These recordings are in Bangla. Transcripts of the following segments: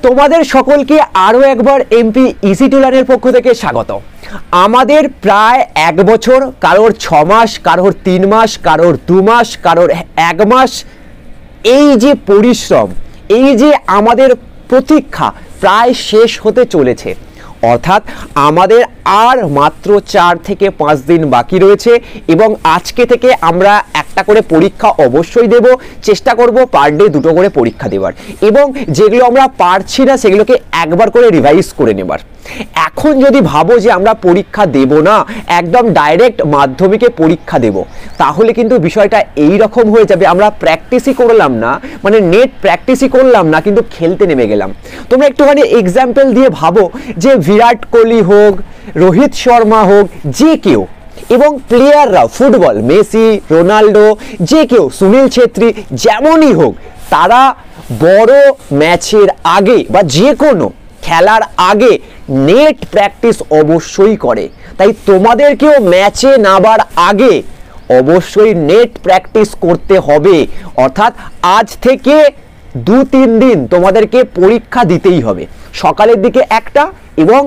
তোমাদের সকলকে আরও একবার এমপি ইজি টু লার্নের পক্ষ থেকে স্বাগত। আমাদের প্রায় 1 বছর, কারোর 6 মাস, কারোর 3 মাস, কারোর 2 মাস, কারোর 1 মাস, এই যে পরিশ্রম, এই যে আমাদের প্রতীক্ষা প্রায় শেষ হতে চলেছে। অর্থাৎ আমাদের আর মাত্র 4 থেকে 5 দিন বাকি রয়েছে এবং আজকে থেকে আমরা একটা করে পরীক্ষা অবশ্যই দেব, চেষ্টা করব পার ডে 2টো করে পরীক্ষা দেওয়ার, এবং যেগুলো আমরা পারছি না সেগুলোকে একবার করে রিভাইজ করে নেবার। এখন যদি ভাবো যে আমরা পরীক্ষা দেব না, একদম ডাইরেক্ট মাধ্যমিকে পরীক্ষা দেব, তাহলে কিন্তু বিষয়টা এই রকম হয়ে যাবে, আমরা প্র্যাকটিসই করলাম না, মানে নেট প্র্যাকটিসই করলাম না, কিন্তু খেলতে নেমে গেলাম। তোমরা একটুখানি এক্সাম্পল দিয়ে ভাবো যে বিরাট কোহলি হোক, রোহিত শর্মা হোক, যে কেউ, এবং প্লেয়াররা ফুটবল মেসি, রোনাল্ডো, যে কেউ, সুনীল ছেত্রী, যেমনই হোক, তারা বড় ম্যাচের আগে বা যে কোনো খেলার আগে নেট প্র্যাকটিস অবশ্যই করে। তাই তোমাদেরকেও ম্যাচে নামার আগে অবশ্যই নেট প্র্যাকটিস করতে হবে। অর্থাৎ আজ থেকে 2-3 দিন তোমাদেরকে পরীক্ষা দিতেই হবে, সকালের দিকে একটা এবং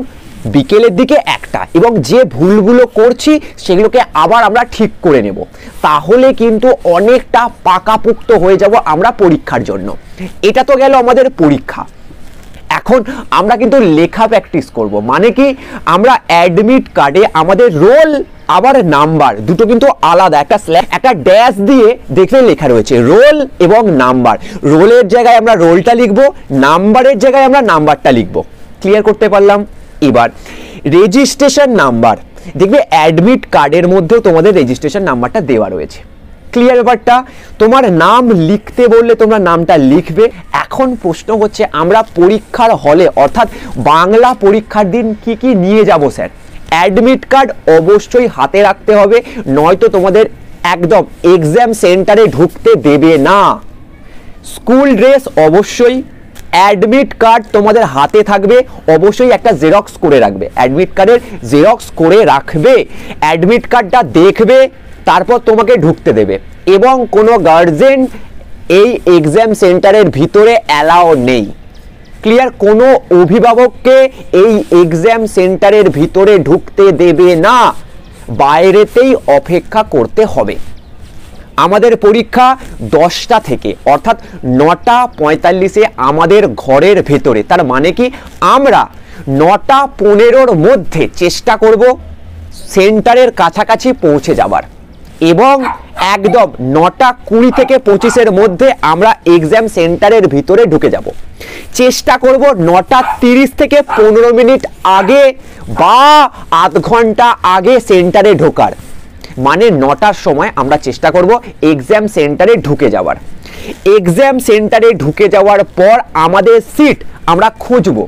বিকেলের দিকে একটা, এবং যে ভুলগুলো করছি সেগুলোকে আবার আমরা ঠিক করে নেব। তাহলে কিন্তু অনেকটা পাকাপোক্ত হয়ে যাব আমরা পরীক্ষার জন্য। এটা তো গেল আমাদের পরীক্ষা। এখন আমরা কিন্তু লেখা প্র্যাকটিস করব। মানে কি, আমরা অ্যাডমিট কার্ডে আমাদের রোল আবার নাম্বার দুটো কিন্তু আলাদা, একটা ড্যাশ দিয়ে দেখলে লেখা রয়েছে রোল এবং নাম্বার। রোলের জায়গায় আমরা রোলটা লিখব, নাম্বারের জায়গায় আমরা নাম্বারটা লিখব। ক্লিয়ার করতে পারলাম? এবার রেজিস্ট্রেশন নাম্বার, দেখবে অ্যাডমিট কার্ডের মধ্যেও তোমাদের রেজিস্ট্রেশন নাম্বারটা দেওয়া রয়েছে। ক্লিয়ার ব্যাপারটা? তোমার নাম লিখতে বললে তোমরা নামটা লিখবে। এখন প্রশ্ন হচ্ছে, আমরা পরীক্ষার হলে অর্থাৎ বাংলা পরীক্ষার দিন কি কি নিয়ে যাব স্যার? অ্যাডমিট কার্ড অবশ্যই হাতে রাখতে হবে, নয়তো তোমাদের একদম এক্সাম সেন্টারে ঢুকতে দেবে না। স্কুল ড্রেস অবশ্যই, অ্যাডমিট কার্ড তোমাদের হাতে থাকবে, অবশ্যই একটা জেরক্স করে রাখবে, অ্যাডমিট কার্ডের জেরক্স করে রাখবে। অ্যাডমিট কার্ডটা দেখবে, তারপর তোমাকে ঢুকতে দেবে, এবং কোনো গার্জেন এই এক্সাম সেন্টারের ভিতরে অ্যালাও নেই। ক্লিয়ার? কোনো অভিভাবককে এই এক্সাম সেন্টারের ভিতরে ঢুকতে দেবে না, বাইরেতেই অপেক্ষা করতে হবে। আমাদের পরীক্ষা 10টা থেকে, অর্থাৎ 9:45-এ আমাদের ঘরের ভেতরে। তার মানে কি, আমরা 9:15-র মধ্যে চেষ্টা করব সেন্টারের কাছাকাছি পৌঁছে যাবার, এবং একদম 9:20 থেকে 25-এর মধ্যে আমরা এক্সাম সেন্টারের ভিতরে ঢুকে যাব। চেষ্টা করব 9:30 থেকে 15 মিনিট আগে বা আধ ঘন্টা আগে সেন্টারে ঢোকার। মানে 9টার সময় আমরা চেষ্টা করব এক্সাম সেন্টারে ঢুকে যাওয়ার। এক্সাম সেন্টারে ঢুকে যাওয়ার পর আমাদের সিট আমরা খুঁজবো।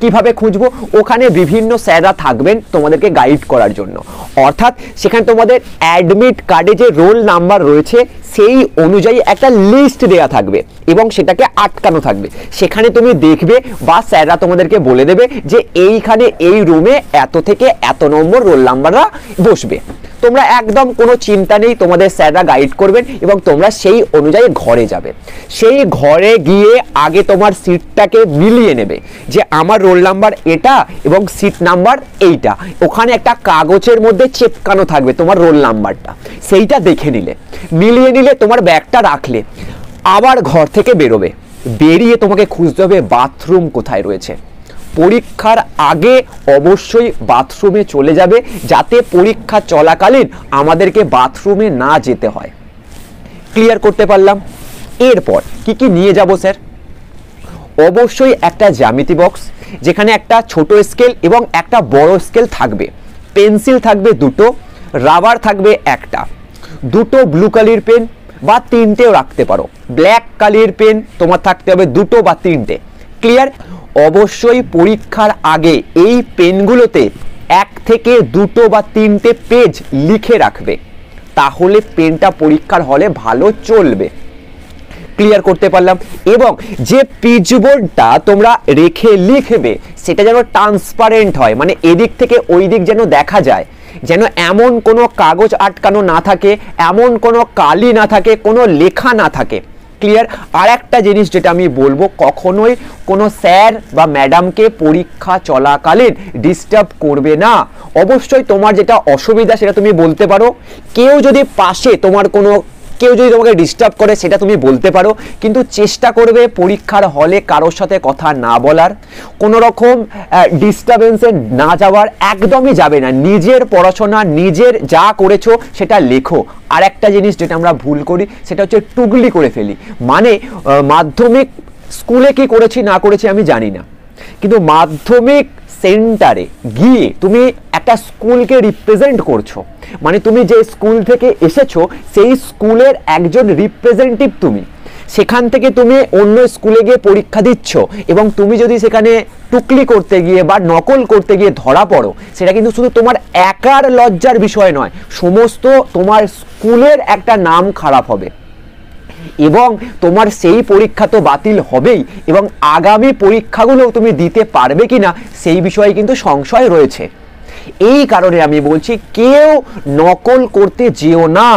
কিভাবে খুঁজবো? ওখানে বিভিন্ন স্যাররা থাকবেন তোমাদেরকে গাইড করার জন্য। অর্থাৎ সেখানে তোমাদের অ্যাডমিট কার্ডে যে রোল নাম্বার রয়েছে সেই অনুযায়ী একটা লিস্ট দেয়া থাকবে এবং সেটাকে আটকানো থাকবে। সেখানে তুমি দেখবে বা স্যাররা তোমাদেরকে বলে দেবে যে এইখানে এই রুমে এত থেকে এত নম্বর রোল নাম্বাররা বসবে। তোমরা একদম কোনো চিন্তা নেই, তোমাদের স্যাররা গাইড করবেন এবং তোমরা সেই অনুযায়ী ঘরে যাবে। সেই ঘরে গিয়ে আগে তোমার সিটটাকে মিলিয়ে নেবে যে আমার রোল নাম্বার এটা এবং সিট নাম্বার এইটা। ওখানে একটা কাগজের মধ্যে চেপকানো থাকবে তোমার রোল নাম্বারটা, সেইটা দেখে নিলে, মিলিয়ে নিলে, তোমার ব্যাগটা রাখলে, আবার ঘর থেকে বেরোবে। বেরিয়ে তোমাকে খুঁজতে হবে বাথরুম কোথায় রয়েছে। পরীক্ষার আগে অবশ্যই বাথরুমে চলে যাবে, যাতে পরীক্ষা চলাকালীন আমাদেরকে বাথরুমে না যেতে হয়। ক্লিয়ার করতে পারলাম? এরপর কি কি নিয়ে যাব স্যার? অবশ্যই একটা জ্যামিতি বক্স, যেখানে একটা ছোট স্কেল এবং একটা বড় স্কেল থাকবে, পেন্সিল থাকবে 2টো, রাবার থাকবে একটা, 2টো ব্লু কালির পেন বা 3টেও রাখতে পারো, ব্ল্যাক কালির পেন তোমার থাকতে হবে 2টো বা 3টে। ক্লিয়ার? অবশ্যই পরীক্ষার আগে এই পেনগুলোতে 1 থেকে 2টো বা 3টে পেজ লিখে রাখবে, তাহলে পেনটা পরীক্ষার হলে ভালো চলবে। ক্লিয়ার করতে পারলাম? এবং যে পিচবোর্ডটা তোমরা রেখে লিখবে সেটা যেন ট্রান্সপারেন্ট হয়, মানে এদিক থেকে ওই দিক যেন দেখা যায়, যেন এমন কোনো কাগজ আটকানো না থাকে, এমন কোনো কালি না থাকে, কোনো লেখা না থাকে। ক্লিয়ার? আর একটা জিনিস যেটা আমি বলবো, কখনোই কোনো স্যার বা ম্যাডামকে পরীক্ষা চলাকালীন ডিস্টার্ব করবে না। অবশ্যই তোমার যেটা অসুবিধা সেটা তুমি বলতে পারো। কেউ যদি পাশে তোমার কেউ যদি তোমাকে ডিস্টার্ব করে সেটা তুমি বলতে পারো, কিন্তু চেষ্টা করবে পরীক্ষার হলে কারোর সাথে কথা না বলার, কোনো রকম ডিস্টারবেন্সে না যাওয়ার, একদমই যাবে না। নিজের পড়াশোনা, নিজের যা করেছো সেটা লেখো। আর একটা জিনিস যেটা আমরা ভুল করি সেটা হচ্ছে টুগলি করে ফেলি। মানে মাধ্যমিক স্কুলে কি করেছি না করেছি আমি জানি না, কিন্তু মাধ্যমিক সেন্টারে গিয়ে তুমি একটা স্কুলকে রিপ্রেজেন্ট করছো, মানে তুমি যে স্কুল থেকে এসেছো সেই স্কুলের একজন রিপ্রেজেন্টেটিভ তুমি। সেখান থেকে তুমি অন্য স্কুলে গিয়ে পরীক্ষা দিচ্ছ, এবং তুমি যদি সেখানে টুকলি করতে গিয়ে বা নকল করতে গিয়ে ধরা পড়ো, সেটা কিন্তু শুধু তোমার একার লজ্জার বিষয় নয়, সমস্ত তোমার স্কুলের একটা নাম খারাপ হবে, এবং তোমার সেই পরীক্ষা তো বাতিল হবেই, এবং আগামী পরীক্ষাগুলো তুমি দিতে পারবে কিনা সেই বিষয়ে কিন্তু সংশয় রয়েছে। এই কারণে আমি বলছি কেউ নকল করতে যেও না।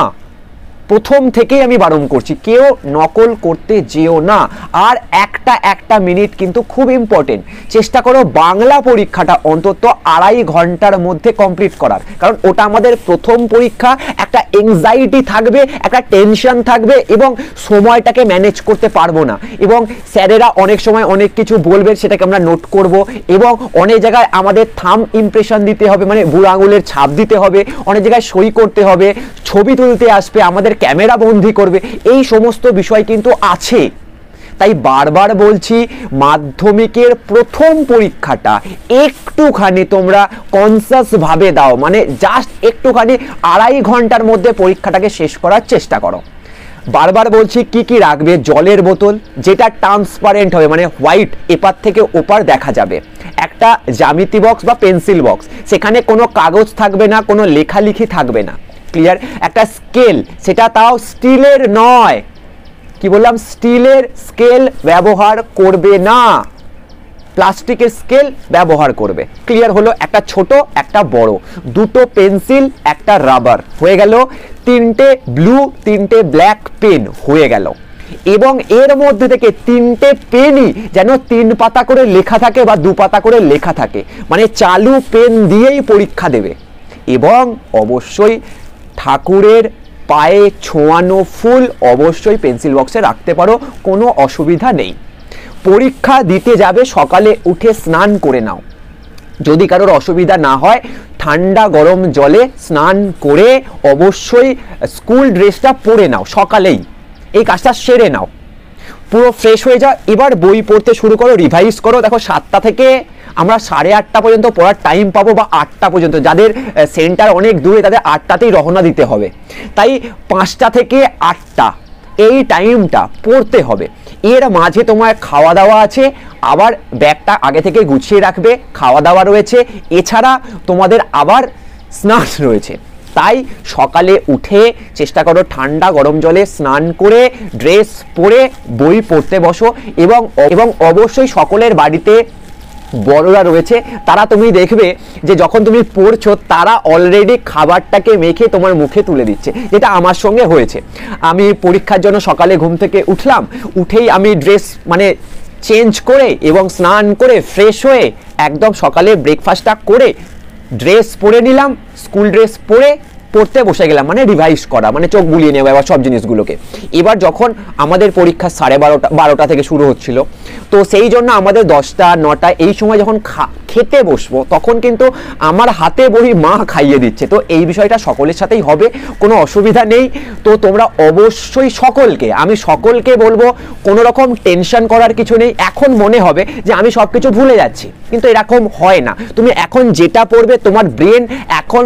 প্রথম থেকেই আমি বারণ করছি, কেউ নকল করতে যেও না। আর একটা মিনিট কিন্তু খুব ইম্পর্টেন্ট, চেষ্টা করো বাংলা পরীক্ষাটা অন্তত 2.5 ঘন্টার মধ্যে কমপ্লিট করার, কারণ ওটা আমাদের প্রথম পরীক্ষা। একটা এংজাইটি থাকবে, একটা টেনশন থাকবে, এবং সময়টাকে ম্যানেজ করতে পারবো না, এবং স্যারেরা অনেক সময় অনেক কিছু বলবে, সেটাকে আমরা নোট করব, এবং অনেক জায়গায় আমাদের থাম্ব ইমপ্রেশন দিতে হবে, মানে বুড়ো আঙুলের ছাপ দিতে হবে, অনেক জায়গায় সই করতে হবে, ছবি তুলতে আসবে, আমাদের ক্যামেরা বন্দি করবে, এই সমস্ত বিষয় কিন্তু আছে। তাই বারবার বলছি, মাধ্যমিকের প্রথম পরীক্ষাটা একটুখানি তোমরা কনসাস ভাবে দাও, মানে জাস্ট একটুখানি 2.5 ঘন্টার মধ্যে পরীক্ষাটাকে শেষ করার চেষ্টা করো। বারবার বলছি কি কি রাখবে, জলের বোতল যেটা ট্রান্সপারেন্ট হবে, মানে হোয়াইট, এপার থেকে ওপার দেখা যাবে, একটা জ্যামিতি বক্স বা পেন্সিল বক্স, সেখানে কোনো কাগজ থাকবে না, কোনো লেখালেখি থাকবে না, ক্লিয়ার? একটা স্কেল, সেটা তাও স্টিলের নয়, কি বললাম, স্টিলের স্কেল ব্যবহার করবে না, প্লাস্টিকের স্কেল ব্যবহার করবে, ক্লিয়ার হলো? একটা ছোট একটা বড়, দুটো পেন্সিল, একটা রাবার, হয়ে গেল। 3টে ব্লু 3টে ব্ল্যাক পেন হয়ে গেল, এবং এর মধ্যে থেকে 3টে পেনই যেন 3 পাতা করে লেখা থাকে বা 2 পাতা করে লেখা থাকে, মানে চালু পেন দিয়েই পরীক্ষা দেবে। এবং অবশ্যই ঠাকুরের পায়ে ছোঁয়ানো ফুল অবশ্যই পেন্সিল বক্সে রাখতে পারো, কোনো অসুবিধা নেই। পরীক্ষা দিতে যাবে, সকালে উঠে স্নান করে নাও, যদি কারোর অসুবিধা না হয় ঠান্ডা গরম জলে স্নান করে অবশ্যই স্কুল ড্রেসটা পরে নাও, সকালেই এই কাজটা সেরে নাও, পুরো ফ্রেশ হয়ে যাও। এবার বই পড়তে শুরু করো, রিভাইজ করো। দেখো 7টা থেকে আমরা 8:30 পর্যন্ত পড়ার টাইম পাবো, বা 8টা পর্যন্ত, যাদের সেন্টার অনেক দূরে তাদের 8টাতেই রওনা দিতে হবে, তাই 5টা থেকে 8টা এই টাইমটা পড়তে হবে। এর মাঝে তোমার খাওয়া দাওয়া আছে, আবার ব্যাগটা আগে থেকে গুছিয়ে রাখবে, খাওয়া দাওয়া রয়েছে, এছাড়া তোমাদের আবার স্নান রয়েছে। তাই সকালে উঠে চেষ্টা করো ঠান্ডা গরম জলে স্নান করে ড্রেস পরে বই পড়তে বসো, এবং অবশ্যই সকলের বাড়িতে বড়রা রয়েছে, তারা তুমি দেখবে যে যখন তুমি পড়ছো তারা অলরেডি খাবারটাকে মেখে তোমার মুখে তুলে দিচ্ছে, যেটা আমার সঙ্গে হয়েছে। আমি পরীক্ষার জন্য সকালে ঘুম থেকে উঠলাম, উঠেই আমি ড্রেস মানে চেঞ্জ করে এবং স্নান করে ফ্রেশ হয়ে একদম সকালে ব্রেকফাস্টটা করে ড্রেস পরে নিলাম, স্কুল ড্রেস পরে পড়তে বসে গেলাম, মানে রিভাইজ করা, মানে চোখ বুলিয়ে নেওয়া এবার সব জিনিসগুলোকে। এবার যখন আমাদের পরীক্ষা 12:30 থেকে শুরু হচ্ছিল, তো সেই জন্য আমাদের 10টা 9টা এই সময় যখন খেতে বসবো, তখন কিন্তু আমার হাতে বড়ি মা খাইয়ে দিচ্ছে। তো এই বিষয়টা সকলের সাথেই হবে, কোনো অসুবিধা নেই। তো তোমরা অবশ্যই আমি সকলকে বলবো, কোনো রকম টেনশন করার কিছু নেই। এখন মনে হবে যে আমি সব কিছু ভুলে যাচ্ছি, কিন্তু এরকম হয় না। তুমি এখন যেটা পড়বে, তোমার ব্রেন এখন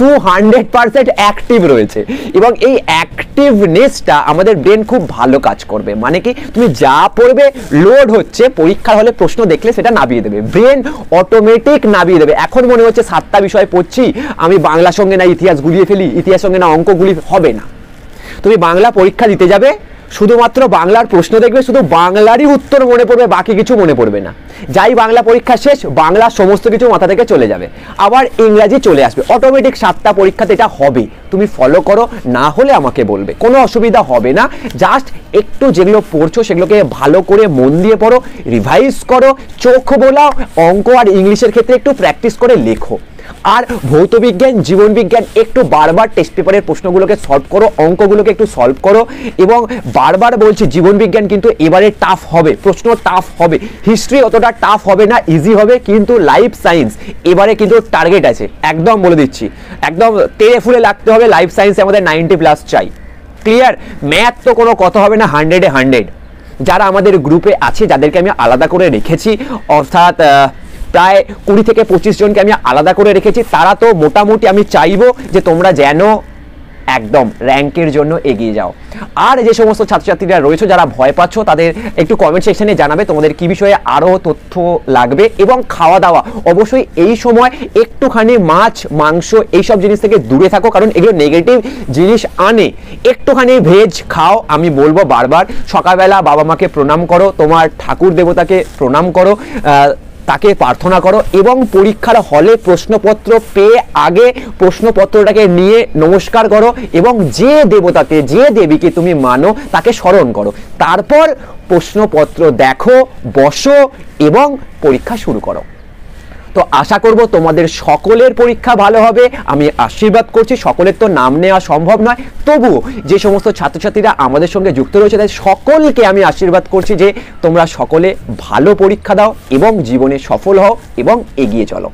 200% অ্যাক্টিভ রয়েছে, এবং এই অ্যাক্টিভনেসটা আমাদের ব্রেন খুব ভালো কাজ করবে। মানে কি, তুমি যা পড়বে লোড হচ্ছে, পরীক্ষার হলে প্রশ্ন দেখলে সেটা নামিয়ে দেবে, ব্রেন অটোমেটিক নামিয়ে দেবে। এখন মনে হচ্ছে 7টা বিষয় পড়ছি, আমি বাংলার সঙ্গে না ইতিহাস গুলিয়ে ফেলি, ইতিহাস সঙ্গে না অঙ্ক গুলি, হবে না। তুমি বাংলা পরীক্ষা দিতে যাবে, শুধুমাত্র বাংলার প্রশ্ন দেখবে, শুধু বাংলারই উত্তর মনে পড়বে, বাকি কিছু মনে পড়বে না। যাই বাংলা পরীক্ষা শেষ, বাংলা সমস্ত কিছু মাথা থেকে চলে যাবে, আবার ইংরাজি চলে আসবে অটোমেটিক। 7টা পরীক্ষাতে এটা হবে, তুমি ফলো করো, না হলে আমাকে বলবে, কোনো অসুবিধা হবে না। জাস্ট একটু যেগুলো পড়ছো সেগুলোকে ভালো করে মন দিয়ে পড়ো, রিভাইজ করো, চোখ বোলাও, অঙ্ক আর ইংলিশের ক্ষেত্রে একটু প্র্যাকটিস করে লেখো। আর ভৌত বিজ্ঞান, জীবন বিজ্ঞান একটু বারবার টেস্ট পেপারের প্রশ্নগুলোকে সলভ করো, অঙ্কগুলোকে একটু সলভ করো। এবং বারবার বলছি, জীবন বিজ্ঞান কিন্তু এবারে টাফ হবে, প্রশ্ন টাফ হবে। হিস্ট্রি অতটা টাফ হবে না, ইজি হবে। কিন্তু লাইফ সায়েন্স এবারে কিন্তু টার্গেট আছে, একদম বলে দিচ্ছি, একদম তেড়ে ফুলে লাগতে হবে। লাইফ সায়েন্সে আমাদের 90+ চাই, ক্লিয়ার। ম্যাথ তো কোনো কথা হবে না, 100-এ 100। যারা আমাদের গ্রুপে আছে, যাদেরকে আমি আলাদা করে রেখেছি, অর্থাৎ প্রায় 20 থেকে 25 জনকে আমি আলাদা করে রেখেছি, তারা তো মোটামুটি আমি চাইবো যে তোমরা যেন একদম র্যাঙ্কের জন্য এগিয়ে যাও। আর যে সমস্ত ছাত্রছাত্রীরা রয়েছে যারা ভয় পাচ্ছ, তাদের একটু কমেন্ট সেকশনে জানাবে তোমাদের কি বিষয়ে আরও তথ্য লাগবে। এবং খাওয়া দাওয়া অবশ্যই এই সময় একটুখানি মাছ মাংস এইসব জিনিস থেকে দূরে থাকো, কারণ এগুলো নেগেটিভ জিনিস আনে। একটুখানি ভেজ খাও, আমি বলবো বারবার। সকালবেলা বাবা মাকে প্রণাম করো, তোমার ঠাকুর দেবতাকে প্রণাম করো, তাকে প্রার্থনা করো। এবং পরীক্ষার হলে প্রশ্নপত্র পেয়ে আগে প্রশ্নপত্রটাকে নিয়ে নমস্কার করো, এবং যে দেবতাকে, যে দেবীকে তুমি মানো তাকে স্মরণ করো। তারপর প্রশ্নপত্র দেখো, বসো এবং পরীক্ষা শুরু করো। তো আশা করব তোমাদের সকলের পরীক্ষা ভালো হবে, আমি আশীর্বাদ করছি। সকলের তো নাম নেওয়া সম্ভব নয়, তবুও যে সমস্ত ছাত্রছাত্রীরা আমাদের সঙ্গে যুক্ত রয়েছে তাদের সকলকে আমি আশীর্বাদ করছি যে তোমরা সকলে ভালো পরীক্ষা দাও এবং জীবনে সফল হও এবং এগিয়ে চলো।